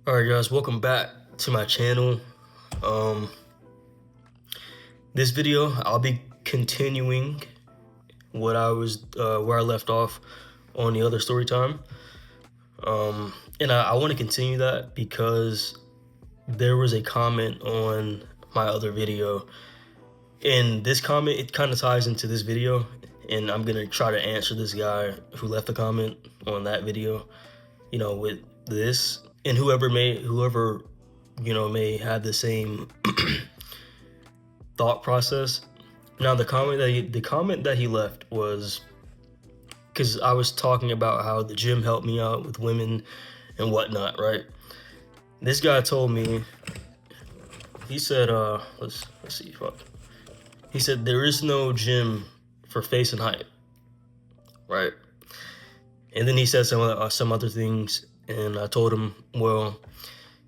Alright guys, welcome back to my channel. This video I'll be continuing what I was where I left off on the other story time. And I want to continue that because there was a comment on my other video, and this comment, it kind of ties into this video, and I'm gonna try to answer this guy who left the comment on that video, with this, and whoever may have the same thought process. Now the comment that he left was because I was talking about how the gym helped me out with women and whatnot, right? This guy told me, he said, let's see, fuck. He said there is no gym for face and height, right? And then he said some other things, and I told him, well,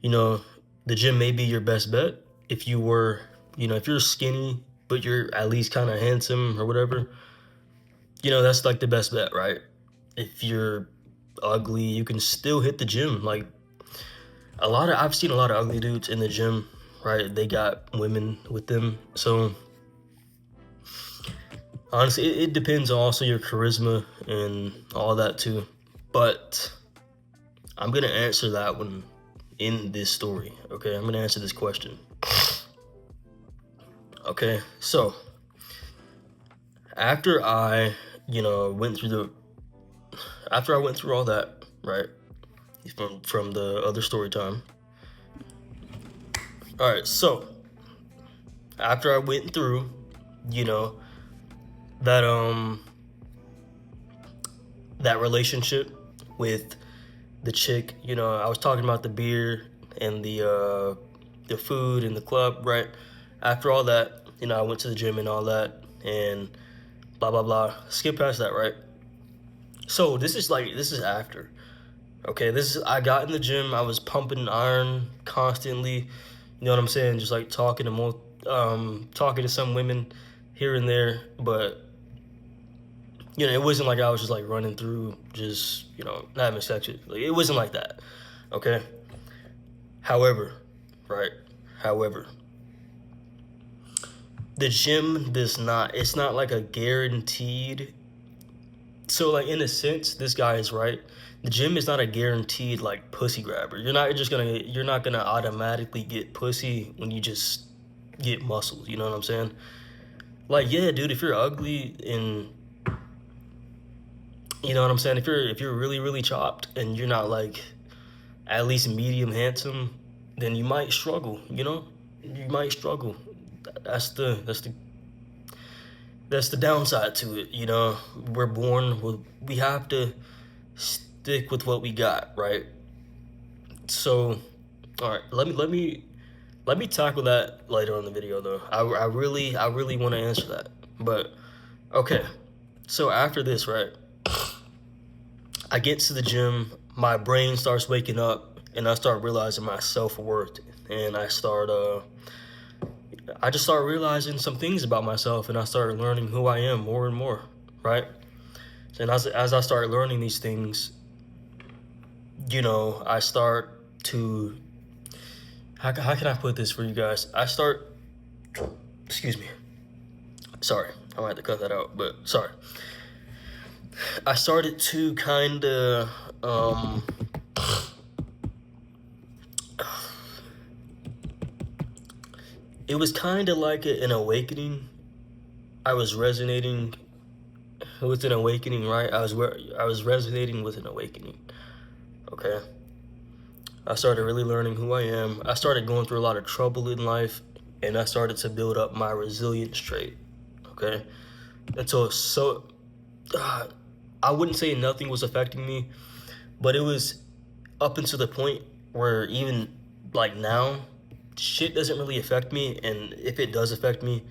the gym may be your best bet if you were, if you're skinny but you're at least kind of handsome or whatever. That's like the best bet, right? If you're ugly, you can still hit the gym. Like I've seen a lot of ugly dudes in the gym, right? They got women with them. So honestly, it depends on also your charisma and all that too. But I'm gonna answer that one in this story, okay? I'm gonna answer this question. Okay, so after I went through all that, right, from the other story time. All right, so after I went through, that that relationship with the chick, I was talking about the beer and the food and the club, right? After all that, I went to the gym and all that, and blah blah blah. Skip past that, right? So this is after. Okay, I got in the gym. I was pumping iron constantly. You know what I'm saying? Just like talking to some women here and there, but it wasn't like I was just like running through, just having sex. Like, it wasn't like that. Okay. However, the gym does not. It's not like a guaranteed. So like in a sense, this guy is right. The gym is not a guaranteed like pussy grabber. You're not gonna automatically get pussy when you just get muscles. You know what I'm saying? Like, yeah, dude, if you're ugly and you know what I'm saying, if you're really really chopped and you're not like at least medium handsome, then you might struggle. You might struggle. That's the downside to it. We're born with, we have to stick with what we got, right? So, all right, let me tackle that later on the video though. I really want to answer that. But okay, so after this, right, I get to the gym, my brain starts waking up, and I start realizing my self-worth, and I just start realizing some things about myself, and I started learning who I am more and more, right? And as I started learning these things, I start to, how can I put this for you guys? Excuse me. Sorry, I might have to cut that out, but sorry. I started to kind of, it was kind of like an awakening. I was resonating with an awakening, right? I was resonating with an awakening, okay? I started really learning who I am. I started going through a lot of trouble in life, and I started to build up my resilience trait, okay? And so I wouldn't say nothing was affecting me, but it was up until the point where even like now, shit doesn't really affect me, and if it does affect me,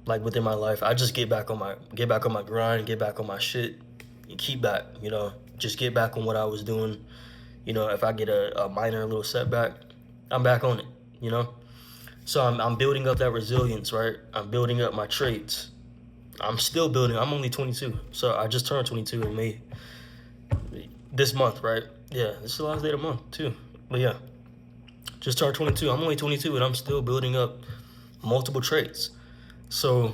like within my life, I just get back on my grind, get back on my shit, and keep back, just get back on what I was doing. If I get a minor little setback, I'm back on it, So I'm building up that resilience, right? I'm building up my traits. I'm still building. I'm only 22, so I just turned 22 in May. This month, right? Yeah, this is the last day of the month too. But yeah. Just turned 22. I'm only 22 and I'm still building up multiple traits. So,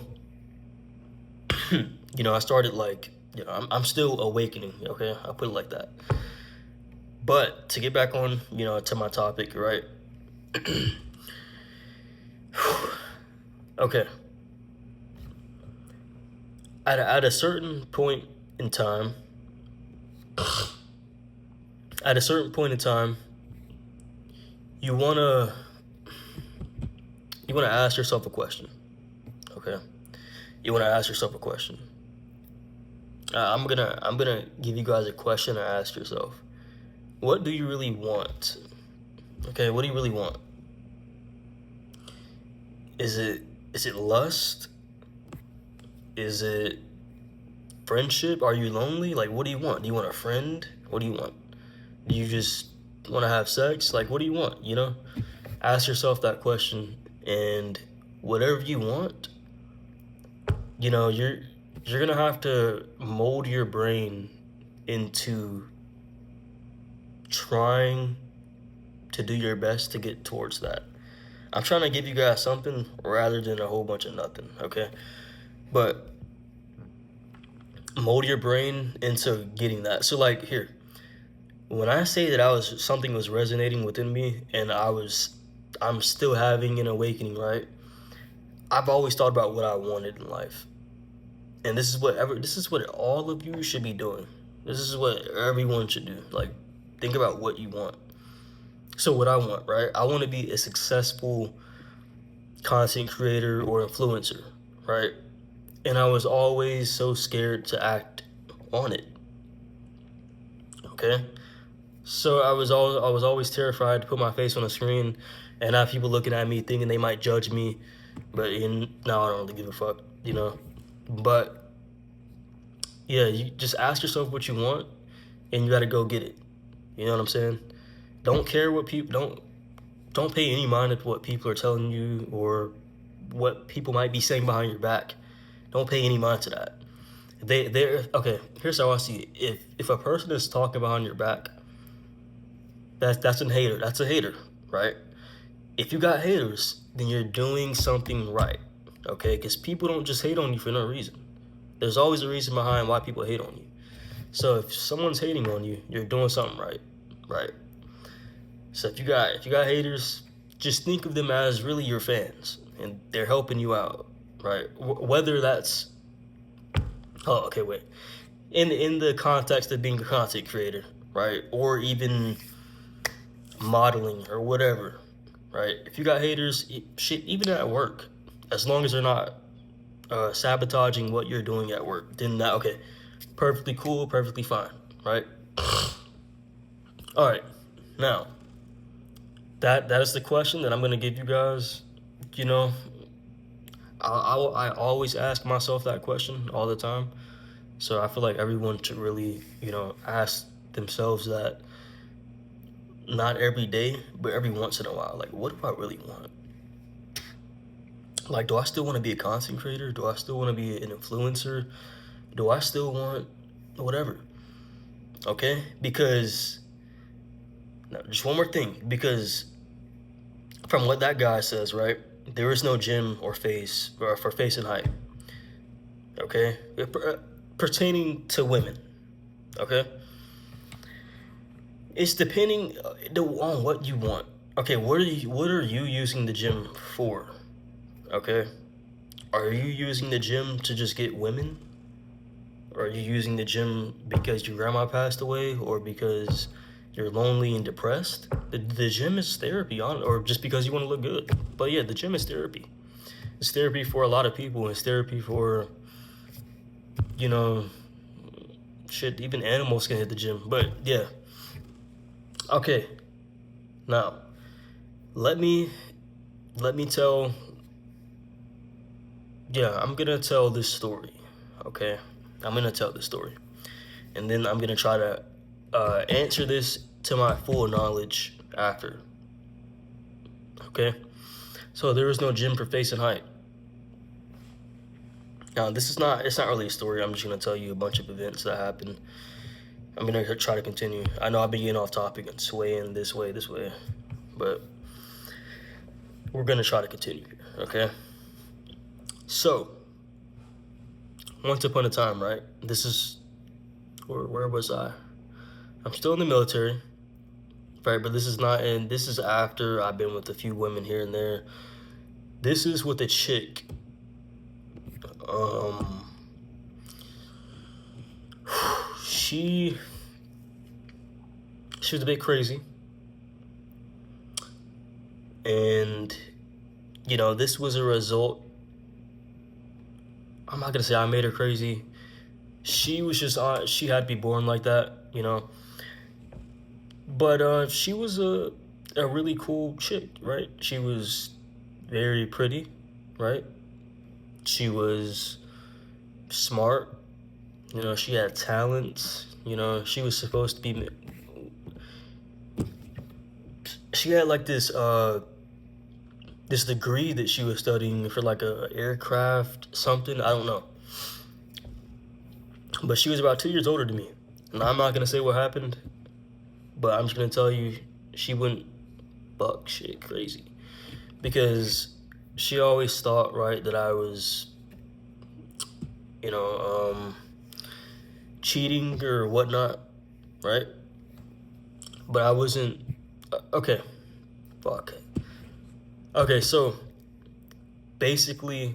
you know, I started like, you know, I'm still awakening, okay? I'll put it like that. But to get back on, you know, to my topic, right? Okay. At a certain point in time, you wanna ask yourself a question. Okay. You wanna ask yourself a question. I'm gonna give you guys a question to ask yourself. What do you really want? Okay, what do you really want? Is it lust? Is it friendship? Are you lonely? Like, what do you want? Do you want a friend? What do you want? Do you just want to have sex? Like, what do you want? You know, ask yourself that question, and whatever you want, you know, you're gonna have to mold your brain into trying to do your best to get towards that. I'm trying to give you guys something rather than a whole bunch of nothing, okay? But mold your brain into getting that. So like here, when I say that something was resonating within me and I'm still having an awakening, right? I've always thought about what I wanted in life. And this is what all of you should be doing. This is what everyone should do. Like, think about what you want. So what I want, right? I want to be a successful content creator or influencer, right? And I was always so scared to act on it. Okay? So I was always terrified to put my face on the screen and have people looking at me thinking they might judge me. But now I don't really give a fuck, you know. But yeah, you just ask yourself what you want and you gotta go get it. You know what I'm saying? Don't care what people don't pay any mind to what people are telling you or what people might be saying behind your back. Don't pay any mind to that. They're okay. Here's how I see it. If a person is talking behind your back, that's a hater. That's a hater, right? If you got haters, then you're doing something right, okay? Because people don't just hate on you for no reason. There's always a reason behind why people hate on you. So if someone's hating on you, you're doing something right, right? So if you got haters, just think of them as really your fans, and they're helping you out, right? Whether that's in the context of being a content creator, right, or even modeling or whatever, right? If you got haters, shit, even at work, as long as they're not sabotaging what you're doing at work, then that perfectly cool, perfectly fine, right? All right, now that is the question that I'm gonna give you guys. You know, I always ask myself that question all the time, so I feel like everyone should really, you know, ask themselves that. Not every day, but every once in a while. Like, what do I really want? Like, do I still want to be a content creator? Do I still want to be an influencer? Do I still want whatever? Okay? Because, now, just one more thing. Because from what that guy says, right? There is no gym or for face and height. Okay? Pertaining to women. Okay? It's depending on what you want. Okay, what are you using the gym for? Okay, are you using the gym to just get women? Or are you using the gym because your grandma passed away, or because you're lonely and depressed? The gym is therapy, or just because you want to look good. But yeah, the gym is therapy. It's therapy for a lot of people. It's therapy for, you know, shit. Even animals can hit the gym. But yeah. Okay, now let me tell. Yeah, I'm gonna tell this story. Okay, I'm gonna tell this story, and then I'm gonna try to answer this to my full knowledge after. Okay, so there is no gym for face and height. Now it's not really a story. I'm just gonna tell you a bunch of events that happened. I'm gonna try to continue. I know I've been getting off topic and swaying this way, but we're gonna try to continue here, okay? So, once upon a time, right? This is, where was I? I'm still in the military, right? But this is not, and this is after I've been with a few women here and there. This is with a chick. Um, she was a bit crazy, and you know, this was a result. I'm not gonna say I made her crazy. She was just she had to be born like that, you know. But she was a really cool chick, right? She was very pretty, right? She was smart, you know. She had talents, you know. She was supposed to be. She had like this degree that she was studying for like a aircraft something. I don't know. But she was about 2 years older than me, and I'm not gonna say what happened, but I'm just gonna tell you she went buck shit crazy because she always thought, right, that I was, you know, cheating or whatnot, right? But I wasn't. Okay, fuck. Okay, so basically,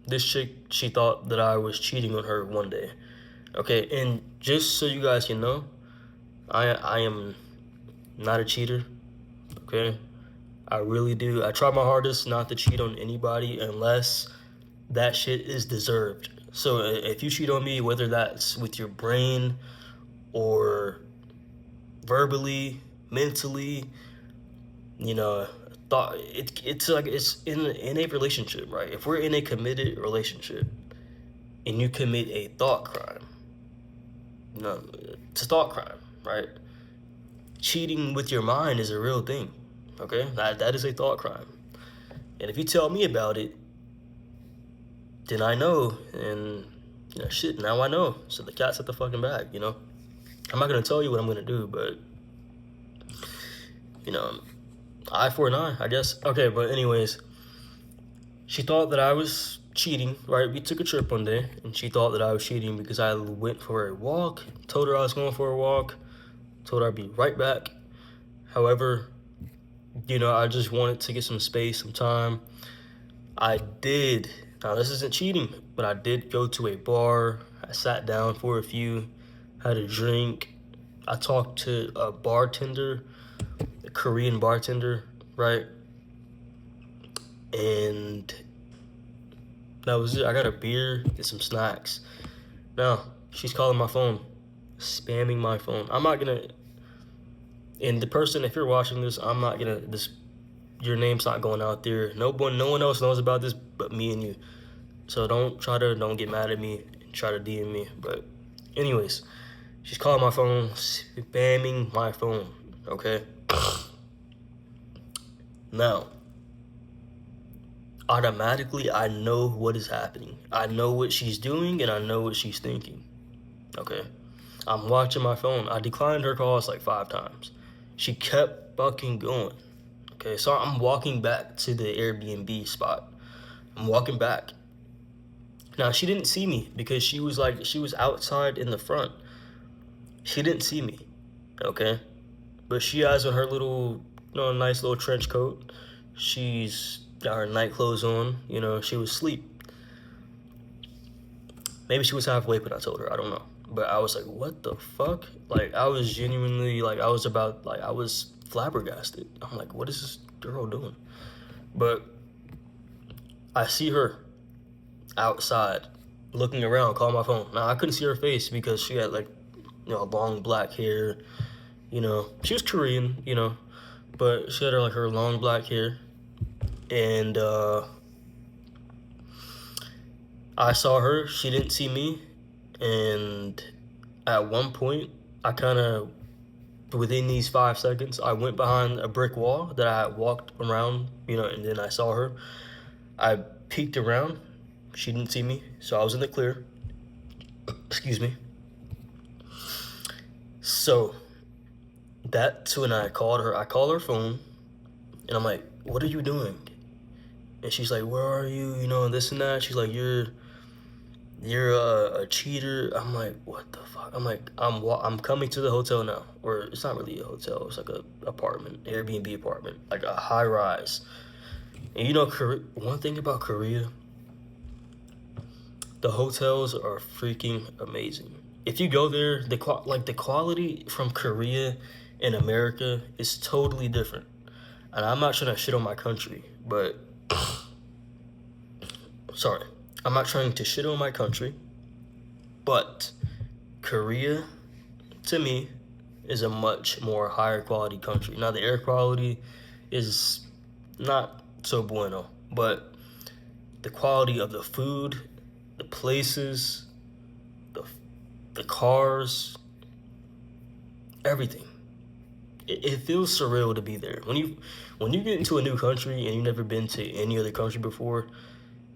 this chick, she thought that I was cheating on her one day. Okay, and just so you guys can know, I am not a cheater. Okay, I really do. I try my hardest not to cheat on anybody unless that shit is deserved. So if you cheat on me, whether that's with your brain or verbally, mentally, you know, it's like it's in a relationship, right? If we're in a committed relationship and you commit a thought crime, no, it's a thought crime, right? Cheating with your mind is a real thing, okay? That is a thought crime. And if you tell me about it, then I know, and you know, shit, now I know. So the cat's at the fucking bag, you know? I'm not gonna tell you what I'm gonna do, but, you know, eye for an eye, I guess. Okay, but anyways, she thought that I was cheating, right? We took a trip one day, and she thought that I was cheating because I went for a walk, told her I was going for a walk, told her I'd be right back. However, you know, I just wanted to get some space, some time. I did. Now, this isn't cheating, but I did go to a bar. I sat down for a few, had a drink. I talked to a bartender, a Korean bartender, right? And that was it. I got a beer and some snacks. Now, she's calling my phone, spamming my phone. I'm not gonna, and the person, if you're watching this, I'm not gonna, your name's not going out there. No one else knows about this but me and you. So don't get mad at me and try to DM me. But anyways, she's calling my phone, spamming my phone, okay? Now, automatically, I know what is happening. I know what she's doing, and I know what she's thinking, okay? I'm watching my phone. I declined her calls like 5 times. She kept fucking going, okay? So I'm walking back to the Airbnb spot. I'm walking back. Now, she didn't see me because she was outside in the front. She didn't see me, okay? But she has on her little, you know, nice little trench coat. She's got her night clothes on, you know, she was asleep. Maybe she was half awake when I told her, I don't know. But I was like, what the fuck? Like, I was genuinely, like, I was flabbergasted. I'm like, what is this girl doing? But I see her outside looking around, calling my phone. Now, I couldn't see her face because she had, like, you know, long black hair. You know, she was Korean, you know, but she had her long black hair. And I saw her, she didn't see me. And at one point, I kind of, within these 5 seconds, I went behind a brick wall that I walked around, you know, and then I saw her. I peeked around. She didn't see me, so I was in the clear. Excuse me. So that's when I called her. I call her phone, and I'm like, what are you doing? And she's like, where are you? You know, and this and that. She's like, you're a cheater. I'm like, what the fuck? I'm like, I'm coming to the hotel now. Or it's not really a hotel. It's like a apartment, Airbnb apartment, like a high rise. And you know, one thing about Korea, the hotels are freaking amazing. If you go there, the quality from Korea and America is totally different. And I'm not trying to shit on my country, but sorry, I'm not trying to shit on my country, but Korea, to me, is a much more higher quality country. Now the air quality is not so bueno, but the quality of the food, the places, the the cars, everything. It feels surreal to be there. When you get into a new country and you've never been to any other country before,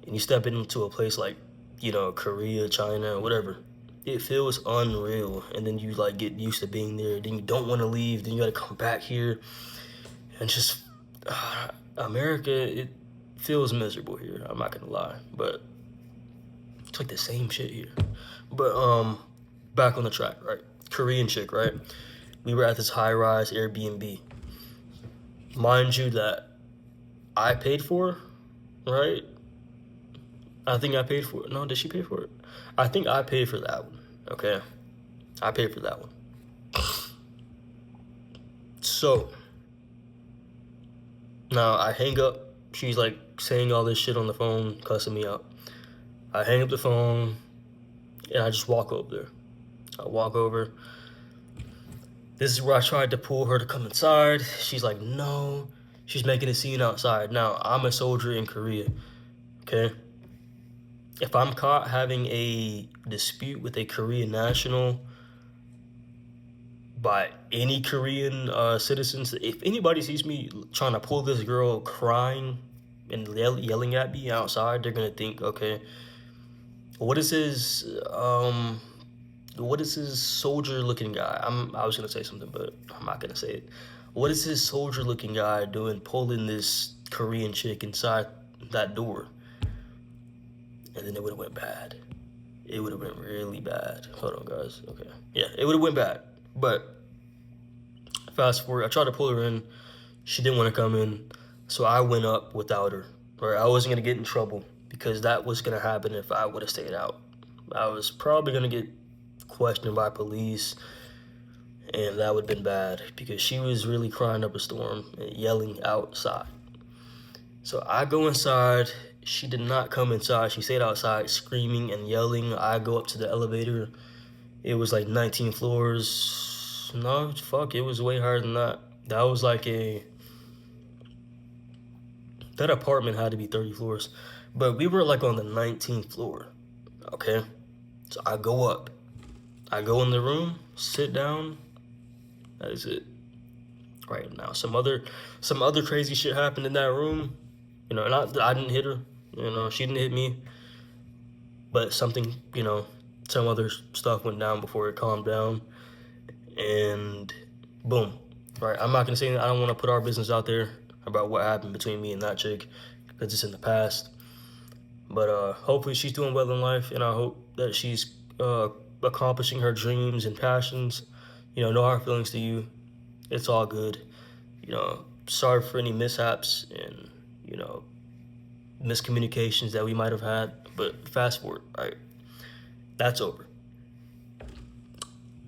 and you step into a place like, you know, Korea, China, whatever, it feels unreal. And then you like get used to being there. Then you don't want to leave. Then you got to come back here, and just America. It feels miserable here. I'm not gonna lie, but it's like the same shit here. But back on the track, right? Korean chick, right? We were at this high-rise Airbnb. Mind you that I paid for, right? I think I paid for it. No, did she pay for it? I think I paid for that one, okay? I paid for that one. So, now I hang up. She's like saying all this shit on the phone, cussing me out. I hang up the phone, and I just walk over there. I walk over. This is where I tried to pull her to come inside. She's like, no. She's making a scene outside. Now, I'm a soldier in Korea, okay? If I'm caught having a dispute with a Korean national by any Korean citizens, if anybody sees me trying to pull this girl crying and yelling at me outside, they're gonna think, okay, what is his soldier-looking guy? I was gonna say something, but I'm not gonna say it. What is his soldier-looking guy doing, pulling this Korean chick inside that door? And then it would have went bad. It would have went really bad. Hold on, guys. Okay, yeah, it would have went bad. But fast forward, I tried to pull her in. She didn't want to come in, so I went up without her. Or I wasn't gonna get in trouble because that was gonna happen if I would have stayed out. I was probably gonna get questioned by police, and that would have been bad because she was really crying up a storm and yelling outside. So I go inside. She did not come inside. She stayed outside screaming and yelling. I go up to the elevator. It was like 19 floors. No, fuck, it was way higher than that. That was like that apartment had to be 30 floors. But we were like on the 19th floor, okay? So I go up. I go in the room, sit down. That is it. Right now, some other crazy shit happened in that room. You know, not I didn't hit her. You know, she didn't hit me. But something, you know, some other stuff went down before it calmed down, and boom. Right. I'm not gonna say I don't want to put our business out there about what happened between me and that chick because it's in the past. But hopefully she's doing well in life, and I hope that she's accomplishing her dreams and passions. You know, no hard feelings to you. It's all good. You know, sorry for any mishaps and, you know, miscommunications that we might have had. But fast forward, right? That's over.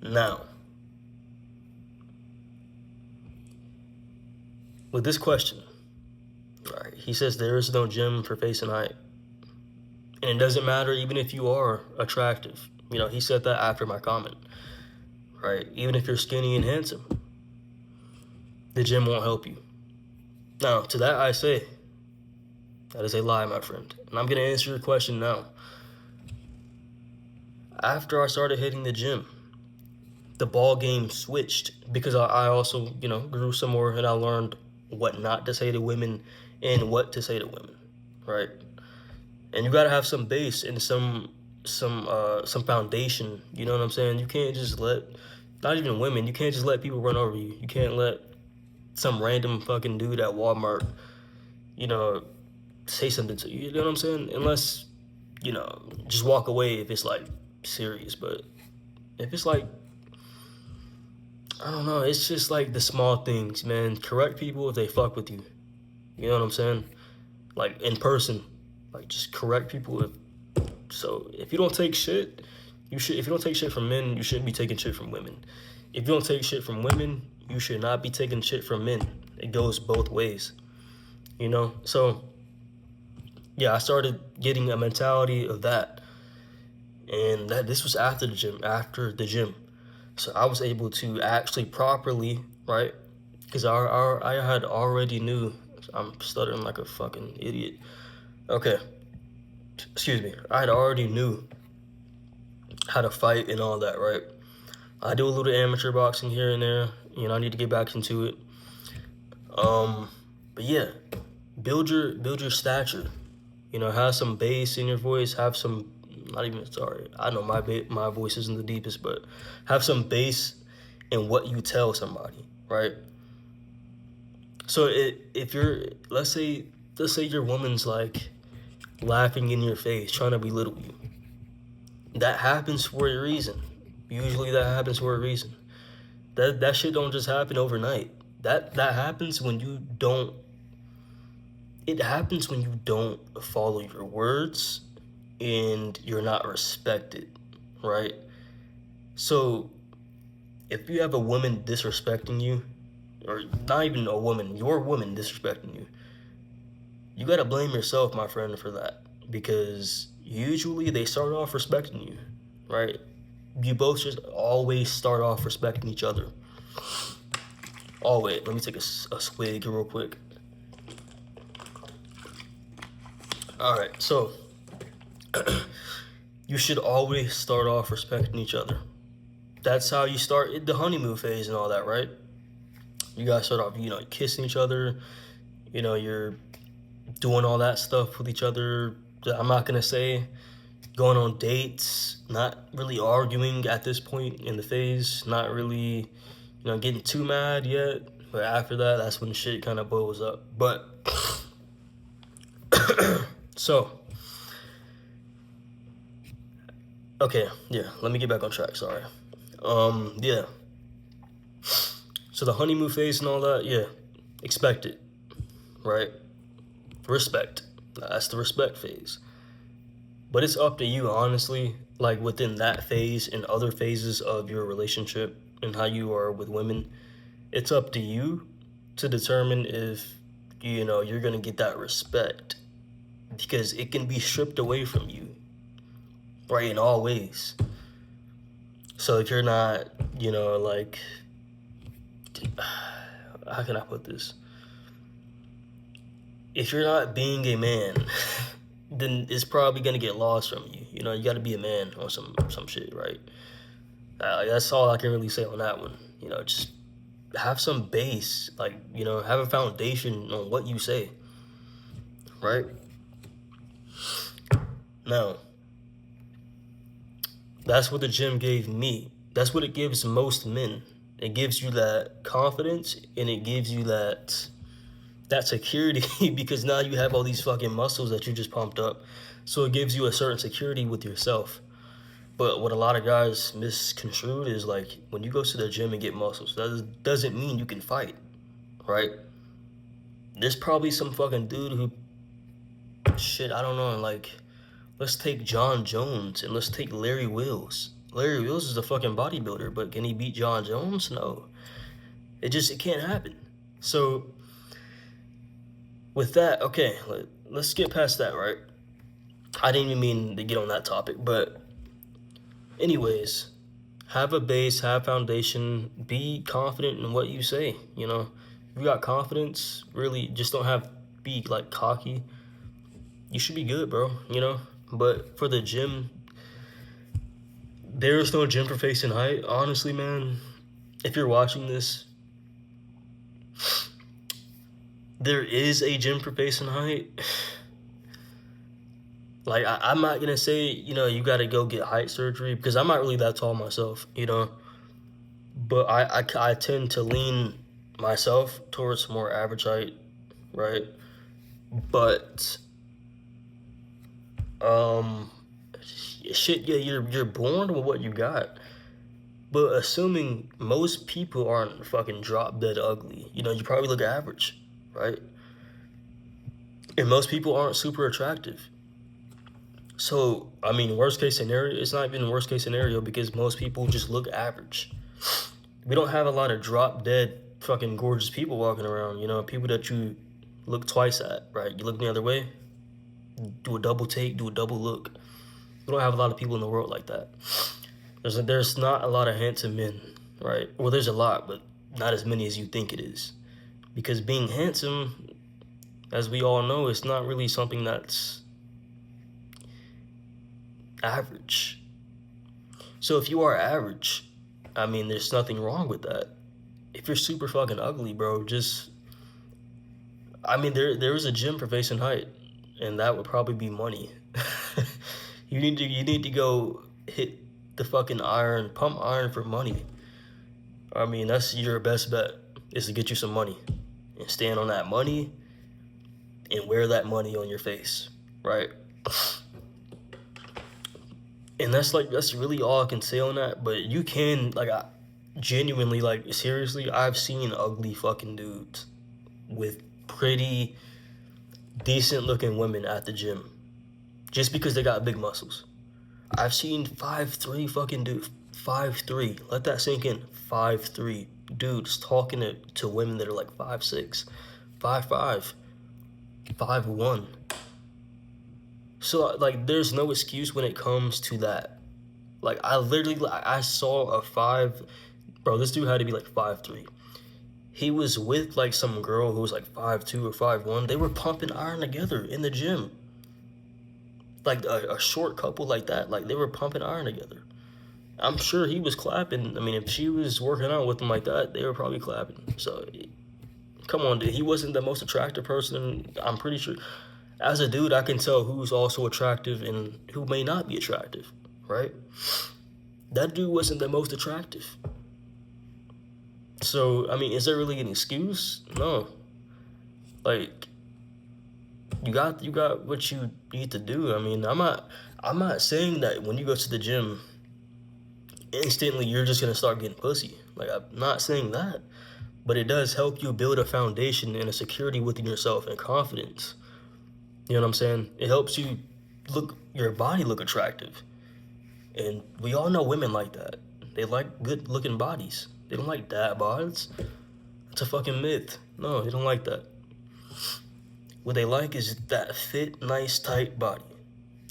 Now, with this question, right? He says there is no gym for face and height. And it doesn't matter even if you are attractive. You know, he said that after my comment, right? Even if you're skinny and handsome, the gym won't help you. Now, to that I say, that is a lie, my friend. And I'm going to answer your question now. After I started hitting the gym, the ball game switched because I also, you know, grew some more and I learned what not to say to women and what to say to women, right? And you gotta have some base and some foundation. You know what I'm saying? You can't just let, not even women, you can't just let people run over you. You can't let some random fucking dude at Walmart, you know, say something to you. You know what I'm saying? Unless, just walk away if it's like serious. But if it's like, I don't know, it's just like the small things, man. Correct people if they fuck with you. You know what I'm saying? Like in person, like just correct people. So if you don't take shit, you should. If you don't take shit from men, you shouldn't be taking shit from women. If you don't take shit from women, you should not be taking shit from men. It goes both ways. So yeah, I started getting a mentality of that, and this was after the gym. After the gym, so I was able to actually properly, right? Because I had already knew. I'm stuttering like a fucking idiot. Okay, excuse me. I had already knew how to fight and all that, right? I do a little amateur boxing here and there. I need to get back into it. But yeah, build your stature. Have some bass in your voice. Have some, not even sorry. I know my voice isn't the deepest, but have some bass in what you tell somebody, right? So if you're, let's say your woman's like laughing in your face, trying to belittle you. That happens for a reason. Usually that happens for a reason. That shit don't just happen overnight. That happens when you don't. It happens when you don't follow your words and you're not respected, right? So if you have a woman disrespecting you, or not even a woman, your woman disrespecting you, you gotta blame yourself, my friend, for that. Because usually they start off respecting you, right? You both just always start off respecting each other. Oh, wait, let me take a swig real quick. Alright, so you should always start off respecting each other. That's how you start the honeymoon phase and all that, right? You guys start off, kissing each other. You're doing all that stuff with each other. I'm not gonna say going on dates, not really arguing at this point in the phase, not really, getting too mad yet. But after that, that's when shit kind of boils up. But so, okay, yeah, let me get back on track. Sorry. Yeah. So the honeymoon phase and all that, yeah, expect it, right? Respect. That's the respect phase. But it's up to you, honestly, like within that phase and other phases of your relationship and how you are with women, it's up to you to determine if, you're going to get that respect. Because it can be stripped away from you, right, in all ways. So if you're not, like, how can I put this? If you're not being a man, then it's probably gonna get lost from you. You gotta be a man on some shit, right? That's all I can really say on that one. Just have some base, like, have a foundation on what you say, right? Now, that's what the gym gave me. That's what it gives most men. It gives you that confidence and it gives you that security because now you have all these fucking muscles that you just pumped up. So it gives you a certain security with yourself. But what a lot of guys misconstrued is like when you go to the gym and get muscles, that doesn't mean you can fight, right? There's probably some fucking dude who, shit, I don't know, like, let's take John Jones and let's take Larry Wills. Larry Wills is a fucking bodybuilder, but can he beat John Jones? No. It can't happen. So with that, okay, let's get past that, right? I didn't even mean to get on that topic, but anyways, have a base, have foundation, be confident in what you say, If you got confidence, really just don't be like cocky. You should be good, bro, But for the gym, there's no gym for face and height. Honestly, man, if you're watching this, there is a gym for face and height. Like, I'm not going to say, you got to go get height surgery because I'm not really that tall myself, But I tend to lean myself towards more average height, right? But Um, shit, yeah, you're born with what you got. But assuming most people aren't fucking drop dead ugly, you know, you probably look average, right? And most people aren't super attractive. So, I mean, worst case scenario, it's not even worst case scenario because most people just look average. We don't have a lot of drop dead fucking gorgeous people walking around, you know, people that you look twice at, right? You look the other way, do a double take, do a double look. We don't have a lot of people in the world like that. There's not a lot of handsome men, right? Well, there's a lot, but not as many as you think it is. Because being handsome, as we all know, is not really something that's average. So if you are average, I mean, there's nothing wrong with that. If you're super fucking ugly, bro, just I mean, there is a gym for face and height, and that would probably be money. You need to go hit the fucking iron, pump iron for money. I mean, that's your best bet is to get you some money and stand on that money and wear that money on your face, right? And that's really all I can say on that. But you can I genuinely seriously, I've seen ugly fucking dudes with pretty decent looking women at the gym just because they got big muscles. I've seen 5'3" fucking dude, 5'3". Let that sink in. 5'3" dudes talking to women that are like 5'6", 5'5", 5'1". So there's no excuse when it comes to that. I saw a bro. This dude had to be like 5'3". He was with some girl who was like 5'2" or 5'1". They were pumping iron together in the gym. Like a short couple like that, they were pumping iron together. I'm sure he was clapping. I mean, if she was working out with him like that, they were probably clapping. So, come on, dude. He wasn't the most attractive person. I'm pretty sure. As a dude, I can tell who's also attractive and who may not be attractive, right? That dude wasn't the most attractive. So, I mean, is there really an excuse? No. You got what you need to do. I mean, I'm not saying that when you go to the gym, instantly you're just gonna start getting pussy. I'm not saying that, but it does help you build a foundation and a security within yourself and confidence. You know what I'm saying? It helps you your body look attractive, and we all know women like that. They like good looking bodies. They don't like dad bods. It's a fucking myth. No, they don't like that. What they like is that fit, nice, tight body.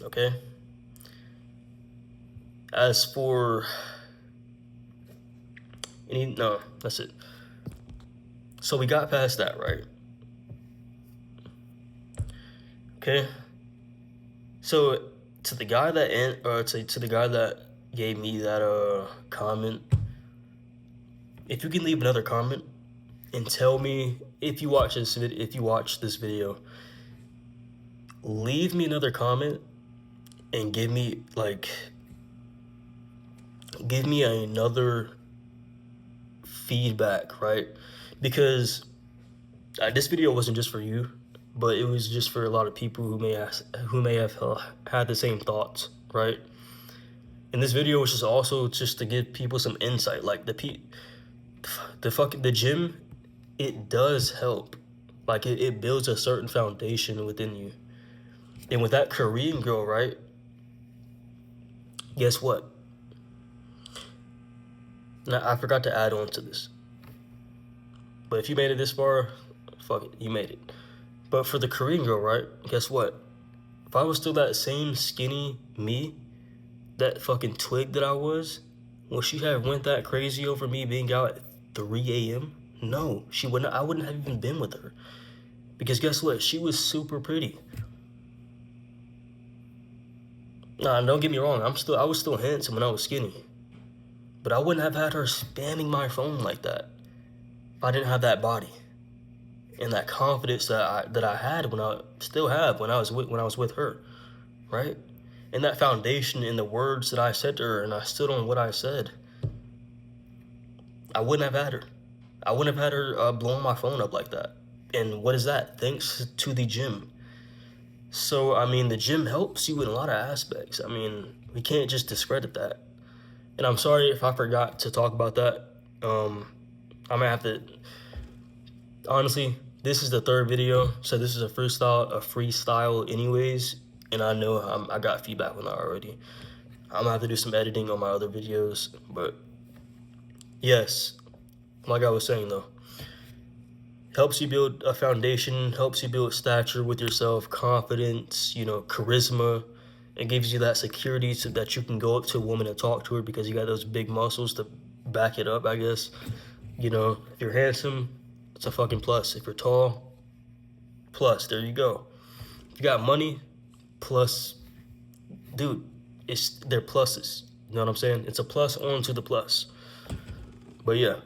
Okay? As for no, that's it. So we got past that, right? Okay. So to the guy to the guy that gave me that comment, if you can leave another comment and tell me if you watch this video, leave me another comment and give me another feedback, right? Because this video wasn't just for you, but it was just for a lot of people who may have had the same thoughts, right? And this video was just to give people some insight. The gym, it does help. It builds a certain foundation within you. And with that Korean girl, right? Guess what? Now, I forgot to add on to this. But if you made it this far, fuck it, you made it. But for the Korean girl, right? Guess what? If I was still that same skinny me, that fucking twig that I was, would she have went that crazy over me being out at 3 a.m.? No, she wouldn't. I wouldn't have even been with her. Because guess what? She was super pretty. Nah, don't get me wrong. I was still handsome when I was skinny. But I wouldn't have had her spamming my phone like that if I didn't have that body and that confidence that I had when I still have when I was with her, right? And that foundation in the words that I said to her, and I stood on what I said. I wouldn't have had her. I wouldn't have had her blowing my phone up like that. And what is that? Thanks to the gym. So, I mean, the gym helps you in a lot of aspects. I mean, we can't just discredit that. And I'm sorry if I forgot to talk about that. I'm gonna have to, honestly, this is the third video, so this is a freestyle anyways, and I know I got feedback on that already. I'm gonna have to do some editing on my other videos, but yes, like I was saying though, helps you build a foundation, helps you build stature with yourself, confidence, charisma. It gives you that security so that you can go up to a woman and talk to her because you got those big muscles to back it up, I guess. If you're handsome, it's a fucking plus. If you're tall, plus, there you go. If you got money, plus, dude, they're pluses. You know what I'm saying? It's a plus on to the plus. But yeah,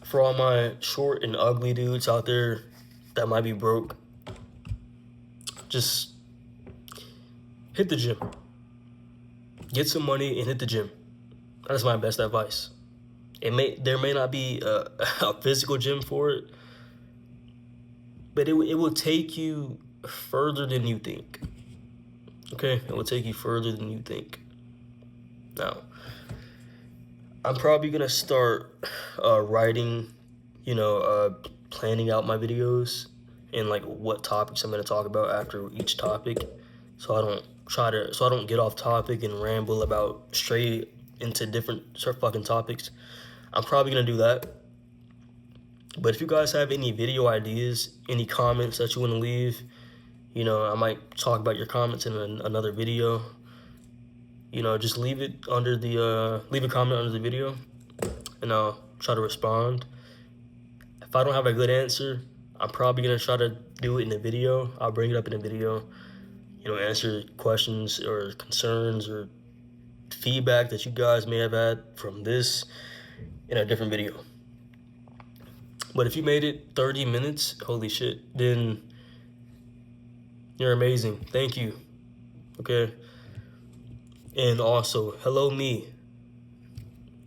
for all my short and ugly dudes out there that might be broke, just hit the gym. Get some money and hit the gym. That's my best advice. There may not be a physical gym for it, but it will take you further than you think. Okay, it will take you further than you think. Now, I'm probably gonna start writing, planning out my videos and like what topics I'm gonna talk about after each topic, so I don't get off topic and ramble about straight into different fucking topics. I'm probably gonna do that. But if you guys have any video ideas, any comments that you want to leave, I might talk about your comments in another video. Just leave a comment under the video, and I'll try to respond. If I don't have a good answer, I'm probably gonna try to do it in a video. I'll bring it up in a video. Answer questions or concerns or feedback that you guys may have had from this in a different video. But if you made it 30 minutes, holy shit, then you're amazing. Thank you. Okay. And also, hello me.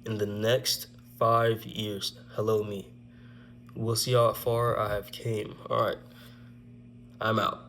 In the next 5 years, hello me. We'll see how far I have came. All right. I'm out.